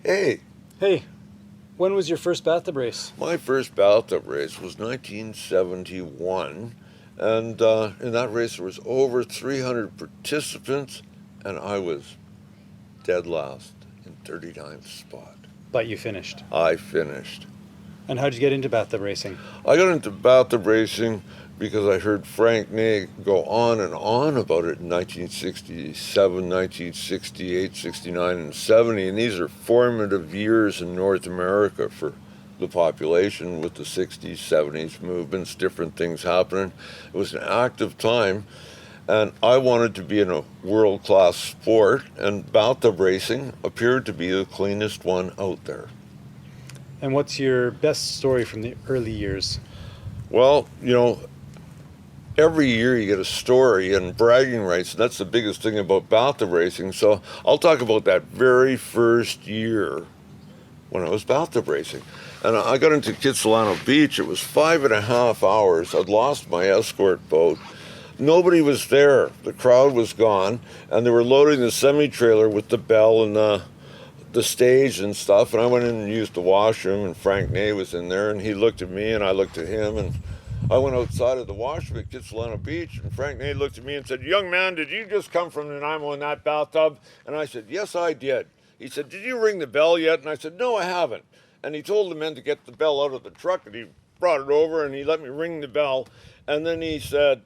Hey, Hey, when was your first bathtub race? my first bathtub race was 1971, and in that race there was over 300 participants, and I was dead last in 39th spot. But you finished. I finished. And how'd you get into bathtub racing? I got into bathtub racing because I heard Frank Ney go on and on about it in 1967, 1968, 69, and 70, and these are formative years in North America for the population with the 60s, 70s movements, different things happening. It was an active time, and I wanted to be in a world-class sport, and bathtub racing appeared to be the cleanest one out there. And what's your best story from the early years? Well, every year you get a story and bragging rights. That's the biggest thing about bathtub racing. So I'll talk about that very first year when I was bathtub racing. And I got into Kitsilano Beach. It was 5.5 hours. I'd lost my escort boat. Nobody was there. The crowd was gone. And they were loading the semi-trailer with the bell and the stage and stuff. And I went in and used the washroom, and Frank Ney was in there. And he looked at me and I looked at him. And I went outside of the washroom at Kitsilano Beach, and Frank Ney looked at me and said, "Young man, did you just come from Nanaimo in that bathtub?" And I said, "Yes, I did." He said, "Did you ring the bell yet?" And I said, "No, I haven't." And he told the men to get the bell out of the truck, and he brought it over, and he let me ring the bell. And then he said,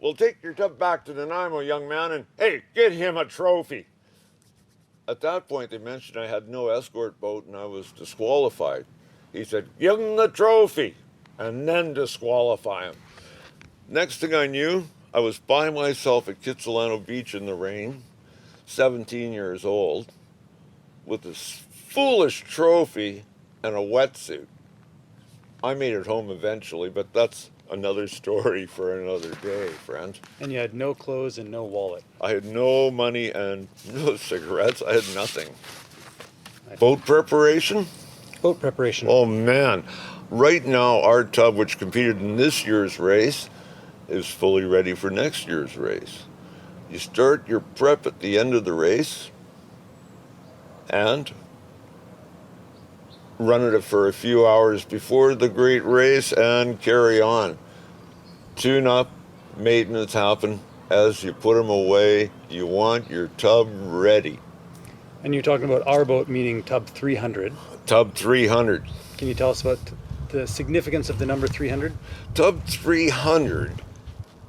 "Well, take your tub back to Nanaimo, young man, and, hey, get him a trophy." At that point, they mentioned I had no escort boat, and I was disqualified. He said, "Give him the trophy, and then disqualify him." Next thing I knew, I was by myself at Kitsilano Beach in the rain, 17 years old, with this foolish trophy and a wetsuit. I made it home eventually, but that's another story for another day, friend. And you had no clothes and no wallet. I had no money and no cigarettes. I had nothing. Boat preparation? Boat preparation. Oh, man. Right now, our tub, which competed in this year's race, is fully ready for next year's race. You start your prep at the end of the race and run it for a few hours before the great race and carry on. Tune up, maintenance happen. As you put them away, you want your tub ready. And you're talking about our boat, meaning tub 300. Tub 300. Can you tell us about the significance of the number 300? Tub 300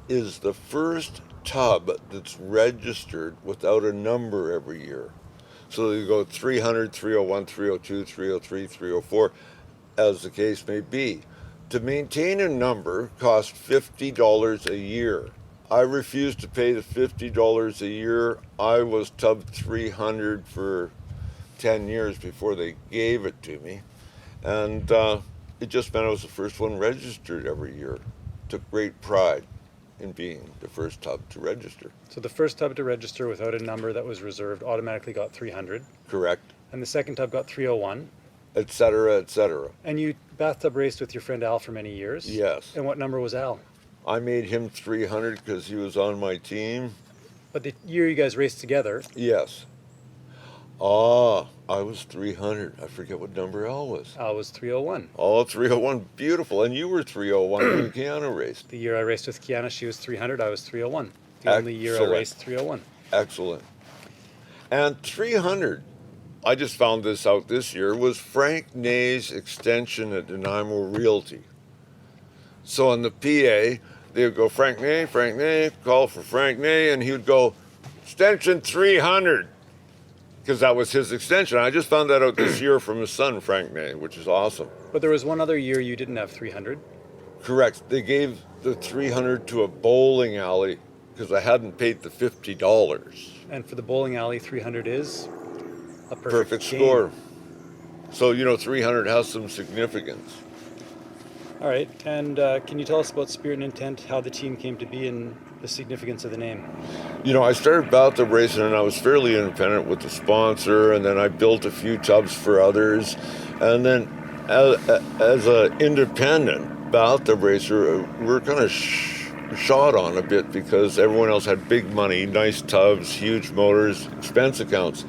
is the first tub that's registered without a number every year. So you go 300, 301, 302, 303, 304, as the case may be. To maintain a number costs $50 a year. I refused to pay the $50 a year. I was tub 300 for 10 years before they gave it to me. And it just meant I was the first one registered every year. Took great pride in being the first tub to register. So the first tub to register without a number that was reserved automatically got 300. Correct. And the second tub got 301. Et cetera, et cetera. And you bathtub raced with your friend Al for many years? Yes. And what number was Al? I made him 300 because he was on my team. But the year you guys raced together, Yes. I was 300. I forget what number Al was. Al was 301. Oh, 301. Beautiful. And you were 301 when Keanu raced. The year I raced with Kiana, she was 300, I was 301. The only year I Excellent. raced 301. Excellent. And 300, I just found this out this year, was Frank Ney's extension at Nanaimo Realty. So on the PA, they would go, Frank Ney, call for Frank Ney, and he would go, extension 300, because that was his extension. I just found that out this year from his son, Frank Ney, which is awesome. But there was one other year you didn't have 300. Correct. They gave the 300 to a bowling alley because I hadn't paid the $50. And for the bowling alley, 300 is a Perfect game. score. So, 300 has some significance. All right. And can you tell us about Spirit and Intent, how the team came to be, and the significance of the name? I started bathtub racing and I was fairly independent with the sponsor, and then I built a few tubs for others. And then as an independent bathtub racer, we're kind of shot on a bit because everyone else had big money, nice tubs, huge motors, expense accounts.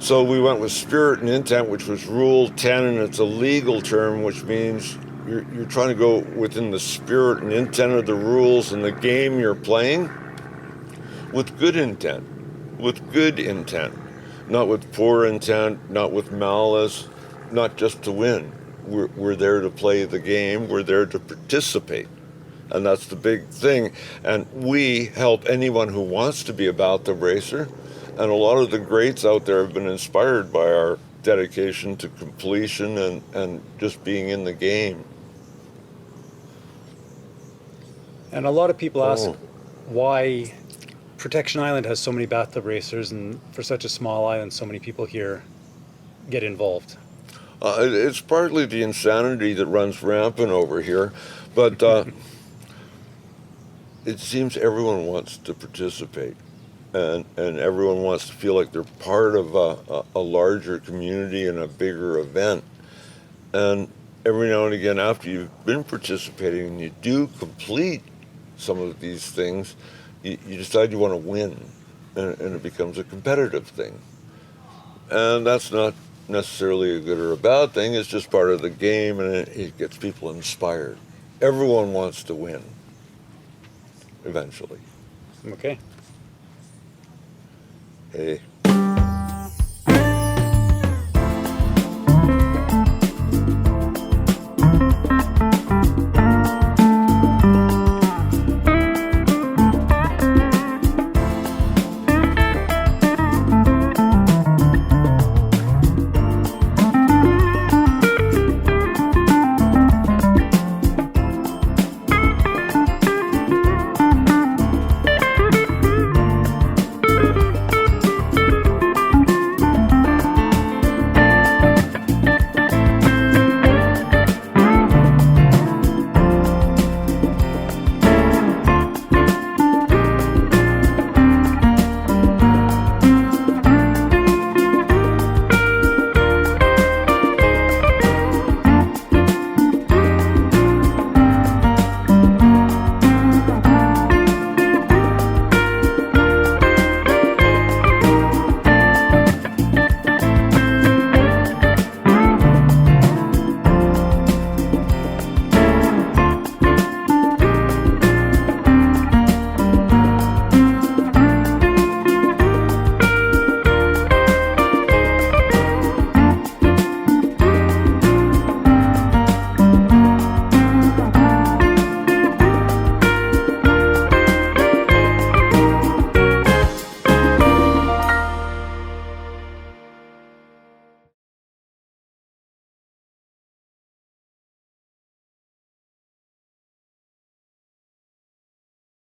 So we went with spirit and intent, which was Rule 10, and it's a legal term, which means you're trying to go within the spirit and intent of the rules and the game you're playing with good intent. With good intent. Not with poor intent, not with malice, not just to win. We're there to play the game, we're there to participate. And that's the big thing. And we help anyone who wants to be about the racer. And a lot of the greats out there have been inspired by our dedication to completion and just being in the game. And a lot of people ask Oh. why Protection Island has so many bathtub racers, and for such a small island, so many people here get involved. It's partly the insanity that runs rampant over here, but it seems everyone wants to participate, and everyone wants to feel like they're part of a larger community and a bigger event. And every now and again, after you've been participating and you do complete some of these things, you decide you want to win, and it becomes a competitive thing. And that's not necessarily a good or a bad thing, it's just part of the game, and it gets people inspired. Everyone wants to win, eventually. Okay. Hey.